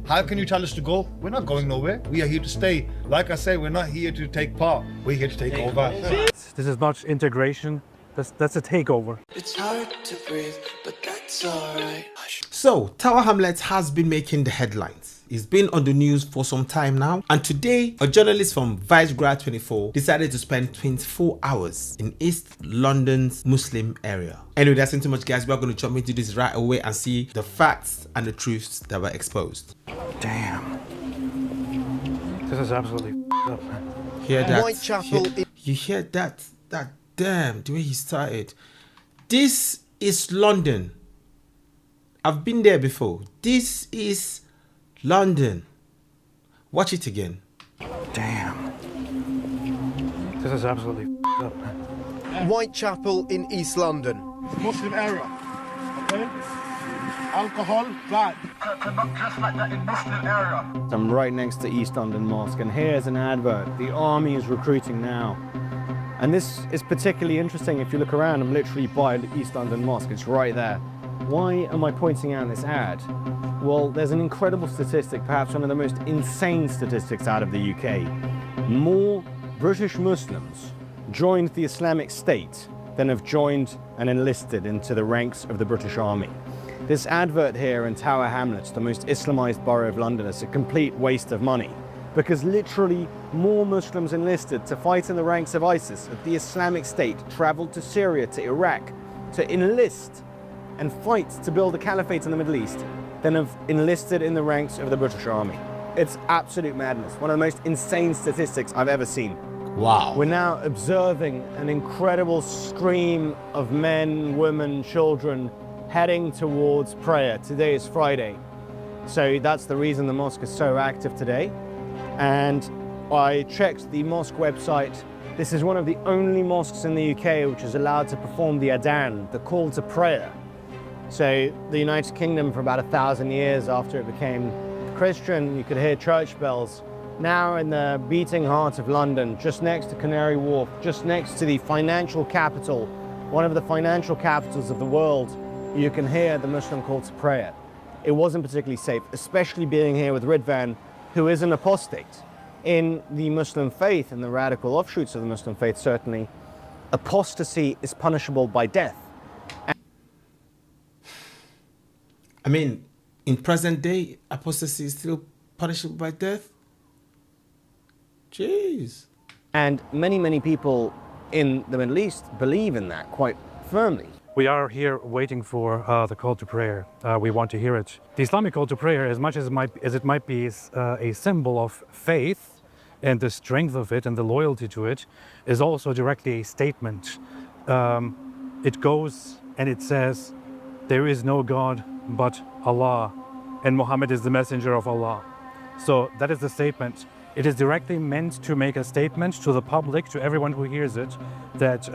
How can you tell us to go? We're not going nowhere. We are here to stay. Like I say, we're not here to take part. We're here to take over. This is not integration. That's a takeover. It's hard to breathe, but that's alright. So, Tower Hamlets has been making the headlines. It's been on the news for some time now, and today a journalist from Vicegrad 24 decided to spend 24 hours in East London's Muslim area. Anyway, that's not too much, guys. We're going to jump into this right away and see the facts and the truths that were exposed. Damn. This is absolutely up, man. Hear that? Whitechapel. You hear that? That damn, the way he started. This is London. I've been there before. This is London. Watch it again. Damn. This is absolutely up, man. Whitechapel in East London. Muslim area. Okay? Alcohol, bad. Not just like that in Muslim area. I'm right next to East London Mosque, and here's an advert. The army is recruiting now. And this is particularly interesting if you look around. I'm literally by the East London Mosque. It's right there. Why am I pointing out this ad? Well, there's an incredible statistic, perhaps one of the most insane statistics out of the UK. More British Muslims joined the Islamic State than have joined and enlisted into the ranks of the British Army. This advert here in Tower Hamlets, the most Islamized borough of London, is a complete waste of money, because literally more Muslims enlisted to fight in the ranks of ISIS, of the Islamic State, traveled to Syria, to Iraq, to enlist and fight to build a caliphate in the Middle East than have enlisted in the ranks of the British Army. It's absolute madness. One of the most insane statistics I've ever seen. Wow. We're now observing an incredible stream of men, women, children heading towards prayer. Today is Friday, so that's the reason the mosque is so active today. And I checked the mosque website. This is one of the only mosques in the UK which is allowed to perform the adhan, the call to prayer. So the United Kingdom, for about 1,000 years after it became Christian, you could hear church bells. Now in the beating heart of London, just next to Canary Wharf, just next to the financial capital, one of the financial capitals of the world, you can hear the Muslim call to prayer. It wasn't particularly safe, especially being here with Ridvan, who is an apostate. In the Muslim faith, and the radical offshoots of the Muslim faith, certainly, apostasy is punishable by death. I mean, in present day, apostasy is still punishable by death? Jeez. And many, many people in the Middle East believe in that quite firmly. We are here waiting for the call to prayer. We want to hear it. The Islamic call to prayer, as much as it might be a symbol of faith and the strength of it and the loyalty to it, is also directly a statement. It goes and it says, there is no God but Allah, and Muhammad is the messenger of Allah. So that is the statement. It is directly meant to make a statement to the public, to everyone who hears it, that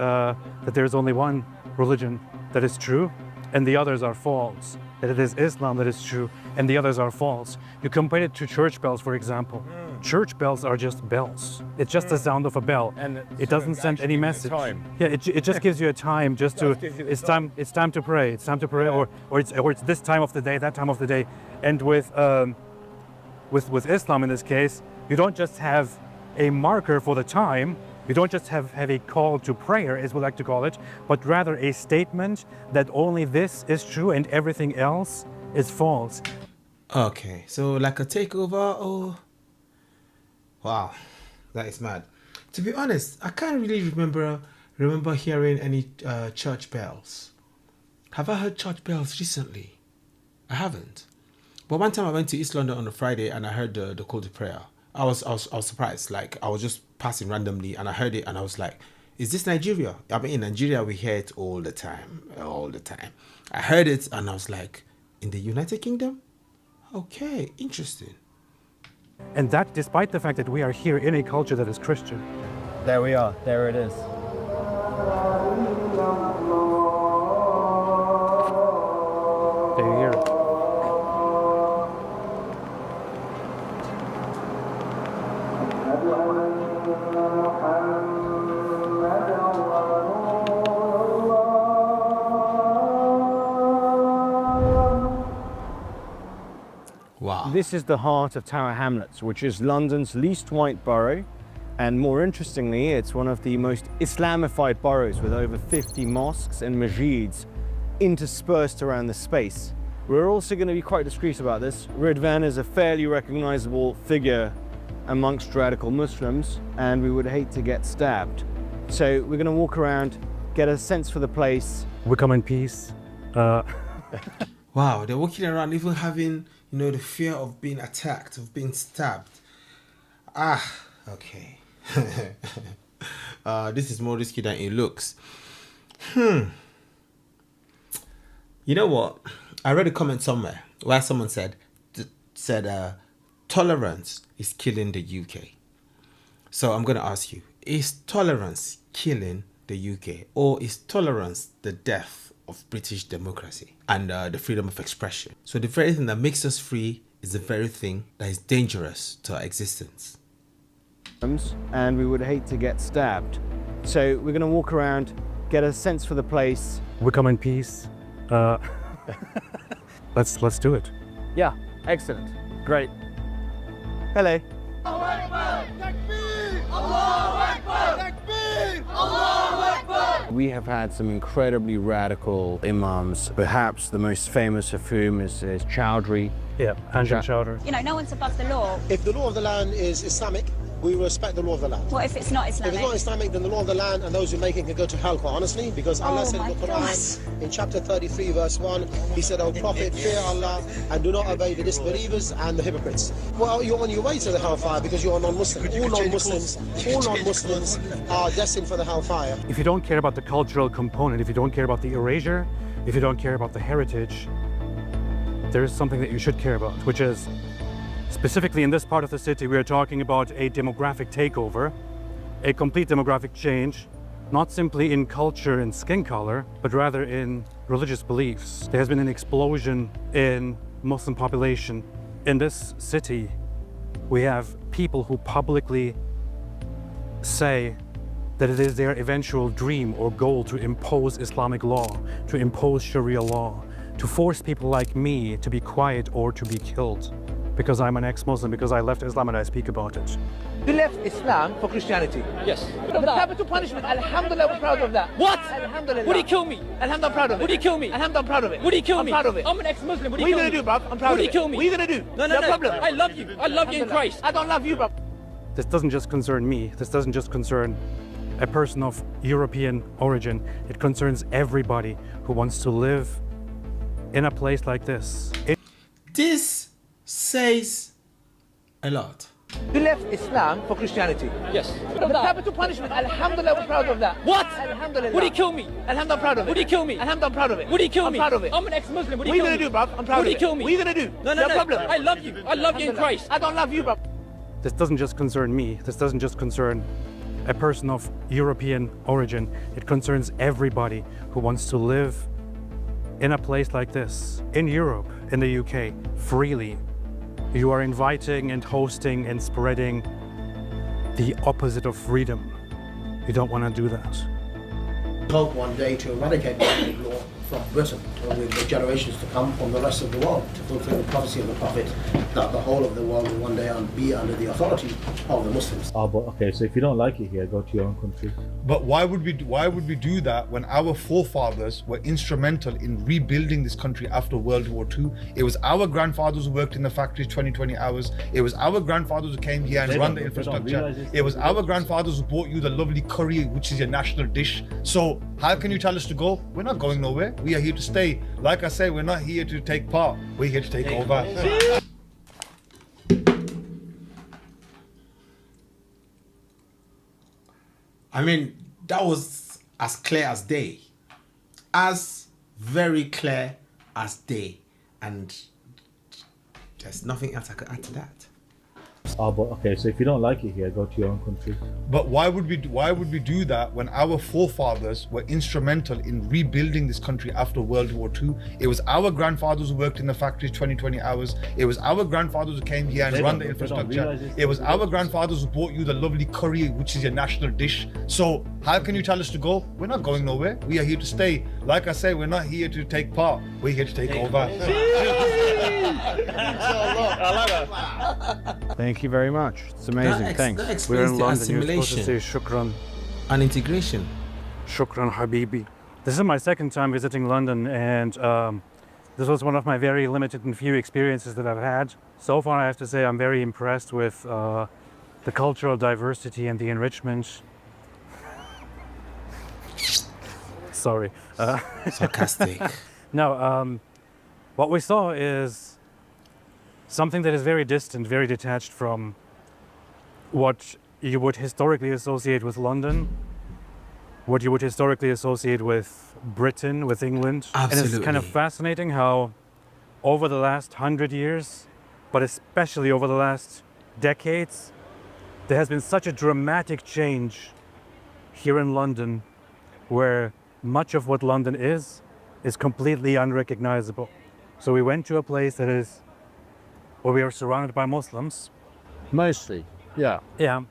there is only one religion that is true and the others are false. That it is Islam that is true and the others are false. You compare it to church bells, for example. Church bells are just bells. It's just the sound of a bell. And it doesn't send any message. Time. Yeah, it just gives you a time just to, it's time to pray. It's time to pray, or it's this time of the day, that time of the day. And with Islam in this case, you don't just have a marker for the time, you don't just have a call to prayer, as we like to call it, but rather a statement that only this is true and everything else is false. Okay, so like a takeover, or... Wow, that is mad. To be honest, I can't really remember hearing any church bells. Have I heard church bells recently? I haven't. But one time I went to East London on a Friday and I heard the call to prayer. I was surprised. Like, I was just passing randomly and I heard it and I was like, is this Nigeria? I mean, in Nigeria we hear it all the time. I heard it and I was like, in the United Kingdom? Okay, interesting. And that despite the fact that we are here in a culture that is Christian. There we are, there it is. Do you hear it? Wow. This is the heart of Tower Hamlets, which is London's least white borough. And more interestingly, it's one of the most Islamified boroughs with over 50 mosques and masjids interspersed around the space. We're also going to be quite discreet about this. Ridvan is a fairly recognizable figure amongst radical Muslims, and we would hate to get stabbed. So we're going to walk around, get a sense for the place. We come in peace. Wow, they're walking around even having, you know, the fear of being attacked, of being stabbed. Okay. This is more risky than it looks. You know what? I read a comment somewhere where someone said tolerance is killing the UK. So I'm going to ask you, is tolerance killing the UK, or is tolerance the death of British democracy and the freedom of expression? So the very thing that makes us free is the very thing that is dangerous to our existence. And we would hate to get stabbed. So we're going to walk around, get a sense for the place. We come in peace. Let's do it. Yeah, excellent. Great. Hello. We have had some incredibly radical imams, perhaps the most famous of whom is Chowdhury. Yeah, Anjem Chowdhury. You know, no one's above the law. If the law of the land is Islamic, we respect the law of the land. What if it's not Islamic? If it's not Islamic, then the law of the land and those who make it can go to hell, quite honestly, because Allah said in the Quran, in chapter 33, verse 1, He said, "O Prophet, fear Allah and do not obey the disbelievers and the hypocrites." Well, you're on your way to the hellfire because you're a non-Muslim. All non-Muslims are destined for the hellfire. If you don't care about the cultural component, if you don't care about the erasure, if you don't care about the heritage, there is something that you should care about, which is, specifically in this part of the city, we are talking about a demographic takeover, a complete demographic change, not simply in culture and skin color, but rather in religious beliefs. There has been an explosion in Muslim population. In this city, we have people who publicly say that it is their eventual dream or goal to impose Islamic law, to impose Sharia law, to force people like me to be quiet or to be killed. Because I'm an ex-Muslim, because I left Islam and I speak about it. You left Islam for Christianity? Yes. The capital punishment, alhamdulillah, we're proud of that. What? Alhamdulillah. Would he kill me? Alhamdulillah, I'm proud of it. Would he kill me? Alhamdulillah, I'm proud of it. Would he kill me? I'm proud of it. I'm an ex-Muslim. Would he What are you kill going to me? do, bruv? I'm proud Would of he it. kill me? What are you going to do? No problem. I love you. I love you in Christ. I don't love you, bruv. This doesn't just concern me. This doesn't just concern a person of European origin. It concerns everybody who wants to live in a place like this. This says a lot. You left Islam for Christianity? Yes. The capital punishment, alhamdulillah, we're proud of that. What? Alhamdulillah. Would he kill me? Alhamdulillah, I'm proud of it. Would he kill me? Alhamdulillah, I'm proud of it. Would he kill me? I'm proud of it. I'm an ex-Muslim. Would he What are kill you me? going to do, bruv? I'm proud Would of he it. kill me? What are you going to do? No problem. I love you. I love you in Christ. I don't love you, bruv. This doesn't just concern me. This doesn't just concern a person of European origin. It concerns everybody who wants to live in a place like this, in Europe, in the UK, freely. You are inviting and hosting and spreading the opposite of freedom. You don't want to do that. Hope one day to eradicate Islamic law from Britain, with the generations to come from the rest of the world, to fulfill the prophecy of the Prophet that the whole of the world will one day be under the authority of the Muslims. Oh, but okay, so if you don't like it here, go to your own country. But why would we do that when our forefathers were instrumental in rebuilding this country after World War II? It was our grandfathers who worked in the factories 20 hours. It was our grandfathers who came here and ran the infrastructure. It was our grandfathers who bought you the lovely curry, which is your national dish. So how can you tell us to go? We're not going nowhere. We are here to stay. Like I say, we're not here to take part. We're here to take over. I mean, that was as clear as day. As very clear as day. And there's nothing else I could add to that. Oh, but okay, so if you don't like it here, go to your own country. But why would we do that when our forefathers were instrumental in rebuilding this country after World War II? It was our grandfathers who worked in the factories 20 hours. It was our grandfathers who came here and ran the infrastructure. It was our grandfathers who brought you the lovely curry, which is your national dish. So how can you tell us to go? We're not going nowhere. We are here to stay. Like I say, we're not here to take part. We're here to take over. Thank you very much. It's amazing. Thanks. That We're explains in the London. You're supposed to assimilation say shukran. and integration. Shukran Habibi. This is my second time visiting London, and this was one of my very limited and few experiences that I've had. So far, I have to say I'm very impressed with the cultural diversity and the enrichment. Sorry. Sarcastic. No, what we saw is something that is very distant, very detached from what you would historically associate with London, what you would historically associate with Britain, with England. Absolutely. And it's kind of fascinating how over the last 100 years, but especially over the last decades, there has been such a dramatic change here in London, where much of what London is completely unrecognizable. So we went to a place that is, where we are surrounded by Muslims. Mostly, yeah. Yeah,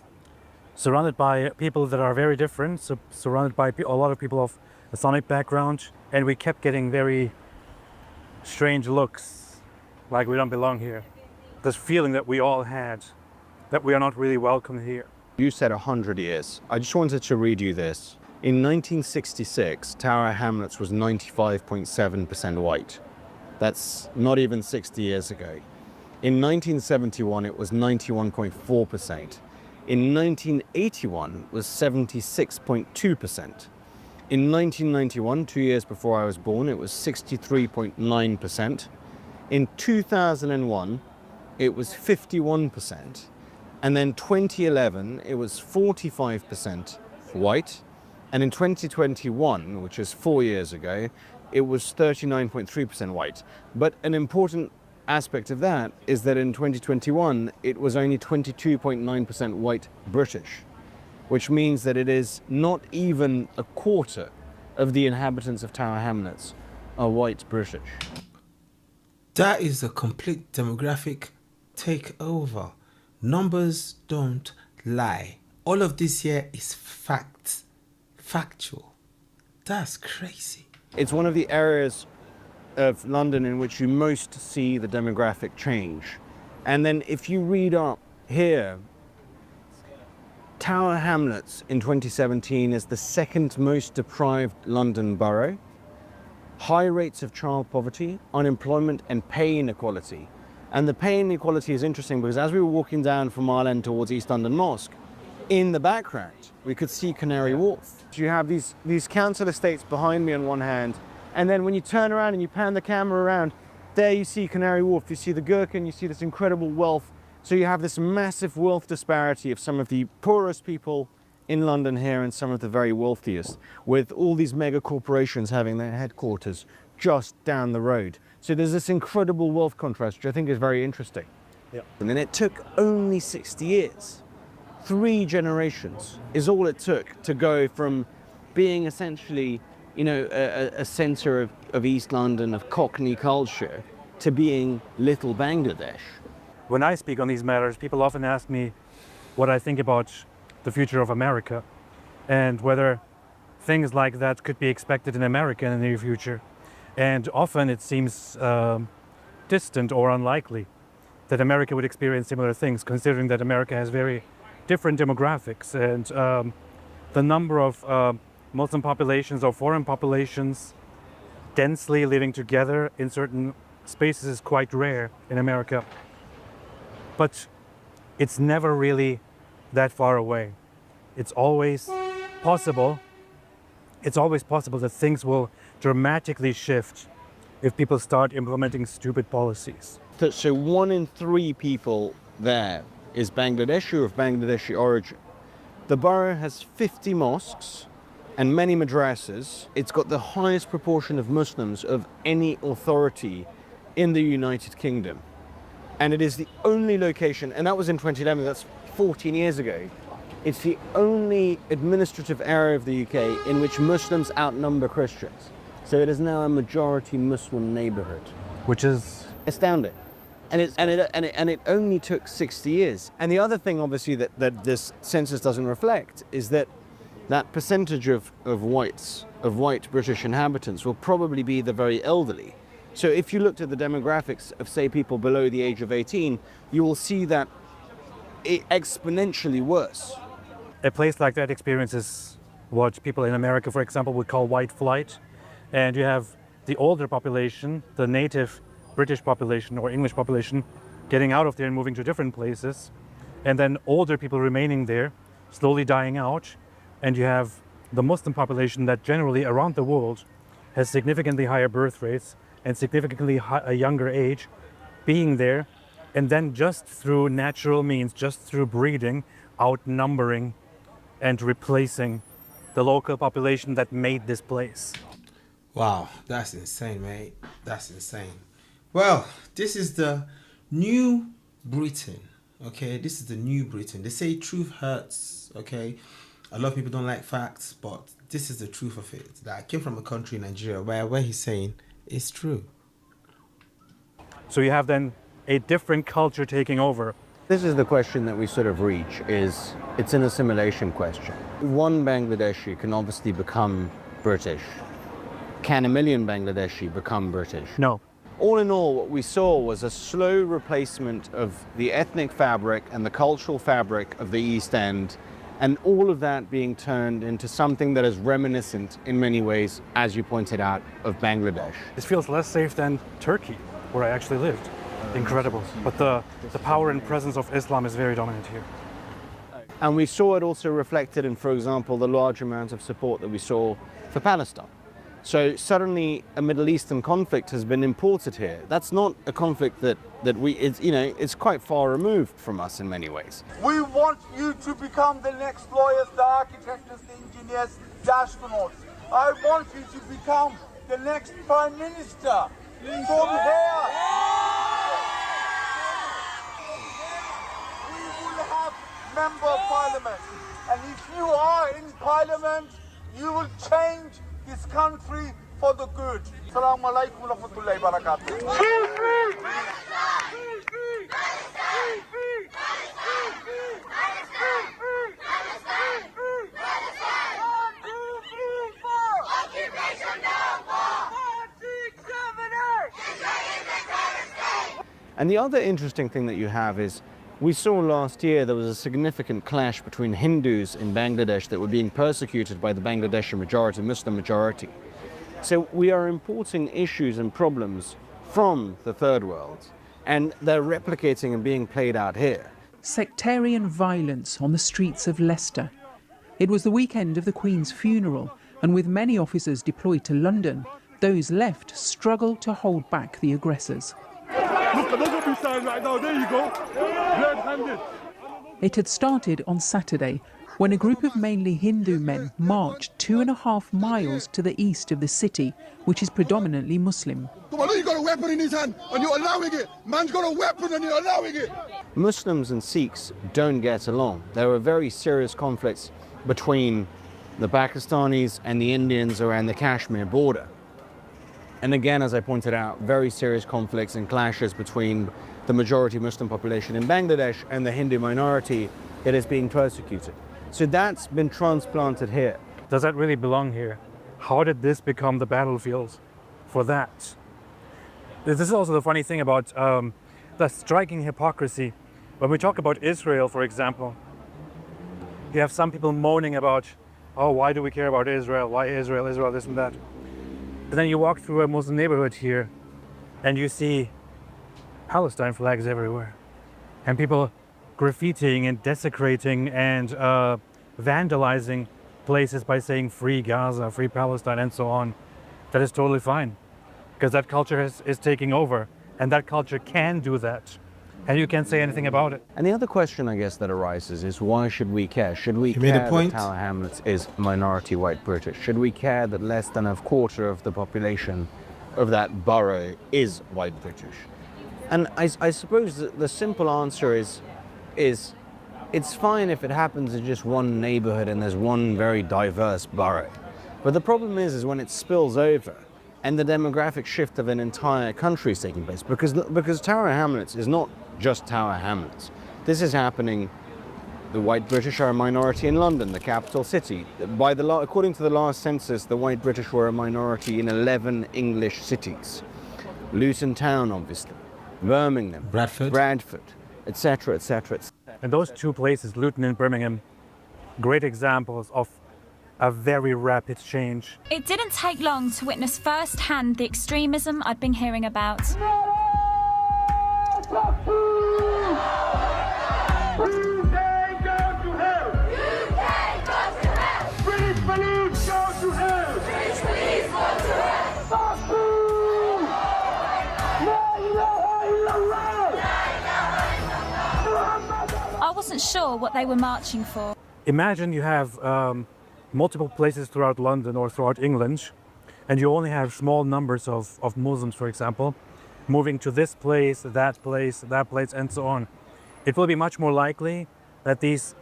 surrounded by people that are very different, so surrounded by a lot of people of Islamic background, and we kept getting very strange looks, like we don't belong here. This feeling that we all had, that we are not really welcome here. You said 100 years. I just wanted to read you this. In 1966, Tower Hamlets was 95.7% white. That's not even 60 years ago. In 1971, it was 91.4%. In 1981, it was 76.2%. In 1991, 2 years before I was born, it was 63.9%. In 2001, it was 51%. And then 2011, it was 45% white. And in 2021, which is 4 years ago, it was 39.3% white. But an important aspect of that is that in 2021, it was only 22.9% white British, which means that it is not even a quarter of the inhabitants of Tower Hamlets are white British. That is a complete demographic takeover. Numbers don't lie. All of this here is facts. Factual. That's crazy. It's one of the areas of London in which you most see the demographic change. And then if you read up here, Tower Hamlets in 2017 is the second most deprived London borough. High rates of child poverty, unemployment, and pay inequality. And the pay inequality is interesting because as we were walking down from Mile End towards East London Mosque, in the background, we could see Canary Wharf. You have these council estates behind me on one hand, and then when you turn around and you pan the camera around, there you see Canary Wharf, you see the Gherkin, you see this incredible wealth. So you have this massive wealth disparity of some of the poorest people in London here and some of the very wealthiest, with all these mega corporations having their headquarters just down the road. So there's this incredible wealth contrast, which I think is very interesting. Yeah. And then it took only 60 years. 3 generations is all it took to go from being essentially, you know, a centre of East London, of Cockney culture, to being little Bangladesh. When I speak on these matters, people often ask me what I think about the future of America and whether things like that could be expected in America in the near future. And often it seems distant or unlikely that America would experience similar things, considering that America has very different demographics, and the number of Muslim populations or foreign populations densely living together in certain spaces is quite rare in America. But it's never really that far away. It's always possible. It's always possible that things will dramatically shift if people start implementing stupid policies. So 1 in 3 people there is Bangladeshi or of Bangladeshi origin. The borough has 50 mosques and many madrasas. It's got the highest proportion of Muslims of any authority in the United Kingdom. And it is the only location, and that was in 2011, that's 14 years ago. It's the only administrative area of the UK in which Muslims outnumber Christians. So it is now a majority Muslim neighborhood. Which is astounding. And it only took 60 years. And the other thing, obviously, that this census doesn't reflect is that percentage of white British inhabitants will probably be the very elderly. So if you looked at the demographics of, say, people below the age of 18, you will see that exponentially worse. a place like that experiences what people in America, for example, would call white flight. And you have the older population, the native British population or English population, getting out of there and moving to different places. And then older people remaining there, slowly dying out. And you have the Muslim population that generally around the world has significantly higher birth rates and significantly a younger age being there. And then just through natural means, just through breeding, outnumbering and replacing the local population that made this place. Wow, that's insane, mate. That's insane. Well, this is the new Britain, okay? This is the new Britain. They say truth hurts, okay? A lot of people don't like facts, but this is the truth of it. That I came from a country, Nigeria, where he's saying it's true. So you have then a different culture taking over. This is the question that we sort of reach, is it's an assimilation question. One Bangladeshi can obviously become British. Can a million Bangladeshi become British? No. All in all, what we saw was a slow replacement of the ethnic fabric and the cultural fabric of the East End, and all of that being turned into something that is reminiscent in many ways, as you pointed out, of Bangladesh. This feels less safe than Turkey, where I actually lived. Incredible. But the power and presence of Islam is very dominant here. And we saw it also reflected in, for example, the large amount of support that we saw for Palestine. So suddenly a Middle Eastern conflict has been imported here. That's not a conflict that it's quite far removed from us in many ways. We want you to become the next lawyers, the architects, the engineers, the astronauts. I want you to become the next Prime Minister. From here, we will have Member of Parliament. And if you are in Parliament, you will change this country for the good. Assalamu alaikum wa rahmatullahi wa barakatuh. And the other interesting thing that you have is, we saw last year there was a significant clash between Hindus in Bangladesh that were being persecuted by the Bangladeshi majority, Muslim majority. So we are importing issues and problems from the third world, and they're replicating and being played out here. Sectarian violence on the streets of Leicester. It was the weekend of the Queen's funeral, and with many officers deployed to London, those left struggle to hold back the aggressors. Look, look at me sign right now, there you go. Red-handed. It had started on Saturday when a group of mainly Hindu men marched 2.5 miles to the east of the city, which is predominantly Muslim. Come on, look, you got a weapon in his hand and you're allowing it. Man's got a weapon and you're allowing it. Muslims and Sikhs don't get along. There are very serious conflicts between the Pakistanis and the Indians around the Kashmir border. And again, as I pointed out, very serious conflicts and clashes between the majority Muslim population in Bangladesh and the Hindu minority that is being persecuted. So that's been transplanted here. Does that really belong here? How did this become the battlefield for that? This is also the funny thing about the striking hypocrisy. When we talk about Israel, for example, you have some people moaning about, oh, why do we care about Israel? Why Israel, this and that? But then you walk through a Muslim neighborhood here and you see Palestine flags everywhere. And people graffitiing and desecrating and vandalizing places by saying free Gaza, free Palestine, and so on. That is totally fine, because that culture is taking over, and that culture can do that. And you can't say anything about it. And the other question, I guess, that arises is, why should we care? Should we care that Tower Hamlets is minority white British? Should we care that less than a quarter of the population of that borough is white British? And I suppose the simple answer is it's fine if it happens in just one neighborhood and there's one very diverse borough. But the problem is when it spills over and the demographic shift of an entire country is taking place, because Tower Hamlets is not just Tower Hamlets. This is happening. The white British are a minority in London, the capital city. According to the last census, the white British were a minority in 11 English cities. Luton Town, obviously, Birmingham, Bradford, etc., etc. And those two places, Luton and Birmingham, great examples of a very rapid change. It didn't take long to witness firsthand the extremism I'd been hearing about. I wasn't sure what they were marching for. Imagine you have multiple places throughout London or throughout England, and you only have small numbers of Muslims, for example, moving to this place, that place, and so on. It will be much more likely that these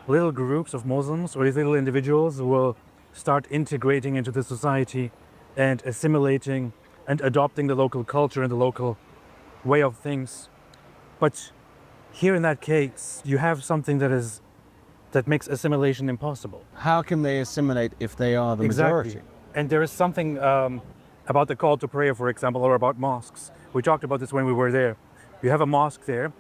little groups of Muslims or these little individuals will start integrating into the society and assimilating and adopting the local culture and the local way of things. But here in that case, you have something that makes assimilation impossible. How can they assimilate if they are the majority? And there is something about the call to prayer, for example, or about mosques. We talked about this when we were there. You have a mosque there.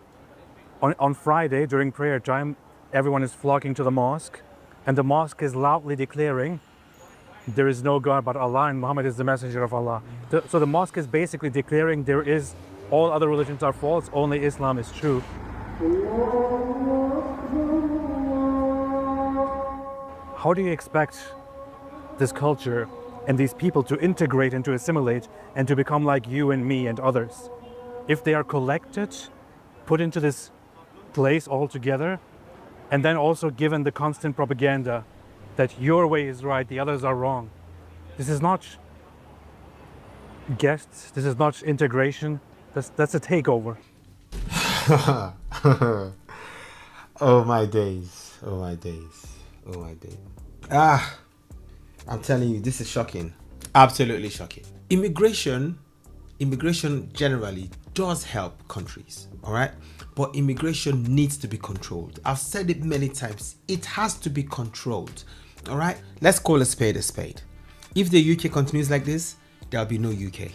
On Friday, during prayer time, everyone is flocking to the mosque, and the mosque is loudly declaring, there is no God but Allah, and Muhammad is the messenger of Allah. So the mosque is basically declaring all other religions are false, only Islam is true. How do you expect this culture and these people to integrate and to assimilate and to become like you and me and others if they are collected, put into this place all together, and then also given the constant propaganda that your way is right, the others are wrong? This is not guests, this is not integration, that's a takeover. Oh my days, oh my days, oh my days. I'm telling you, this is shocking. Absolutely shocking. Immigration generally does help countries, all right? But immigration needs to be controlled. I've said it many times. It has to be controlled, all right? Let's call a spade a spade. If the UK continues like this, there'll be no UK.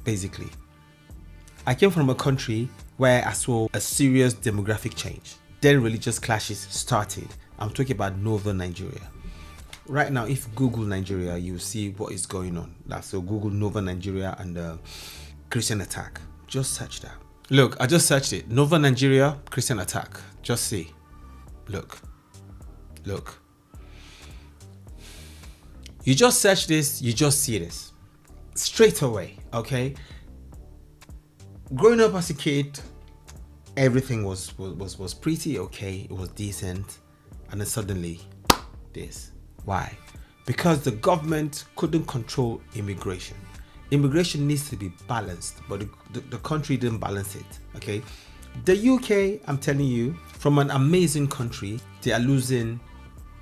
Basically. I came from a country where I saw a serious demographic change. Then religious clashes started. I'm talking about northern Nigeria. Right now, if you Google Nigeria, you'll see what is going on. So Google northern Nigeria and Christian attack. Just search that. Look, I just searched it. Northern Nigeria, Christian attack. Just see. Look. You just search this, you just see this. Straight away, okay? Growing up as a kid, everything was pretty okay. It was decent. And then suddenly, this. Why? Because the government couldn't control immigration. Immigration needs to be balanced, but the country didn't balance it, okay? The UK, I'm telling you, from an amazing country, they are losing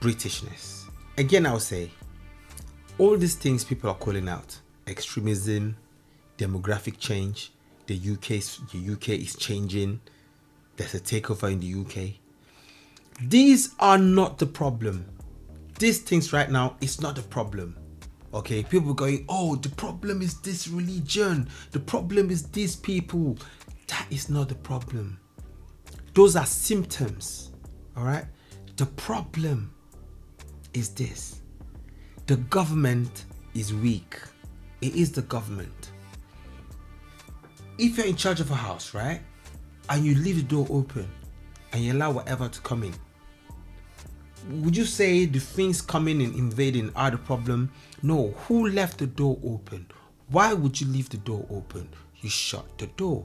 Britishness. Again, I'll say, all these things people are calling out, extremism, demographic change, the UK is changing, there's a takeover in the UK. These are not the problem. These things right now is not the problem. Okay, people going, oh, the problem is this religion. The problem is these people. That is not the problem. Those are symptoms. All right. The problem is this. The government is weak. It is the government. If you're in charge of a house, right, and you leave the door open and you allow whatever to come in, would you say the things coming and invading are the problem? No. Who left the door open? Why would you leave the door open? You shut the door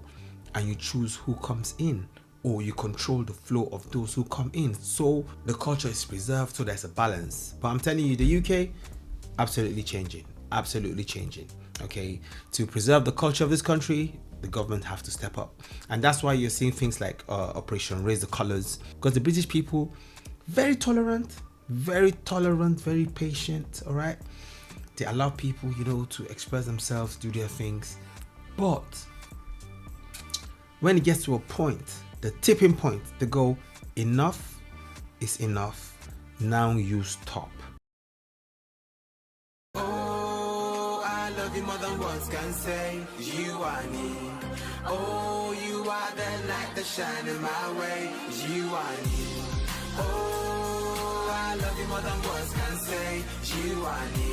and you choose who comes in, or you control the flow of those who come in. So the culture is preserved, so there's a balance. But I'm telling you, the UK, absolutely changing. Absolutely changing. Okay, to preserve the culture of this country, the government have to step up. And that's why you're seeing things like Operation Raise the Colours, because the British people, very tolerant, very patient, all right? They allow people, you know, to express themselves, do their things. But when it gets to a point, the tipping point, they go, enough is enough. Now you stop. Oh, I love you more than words can say. You are me. Oh, you are the light that shine in my way. You are me. Oh, I love you more than words can say. You are me.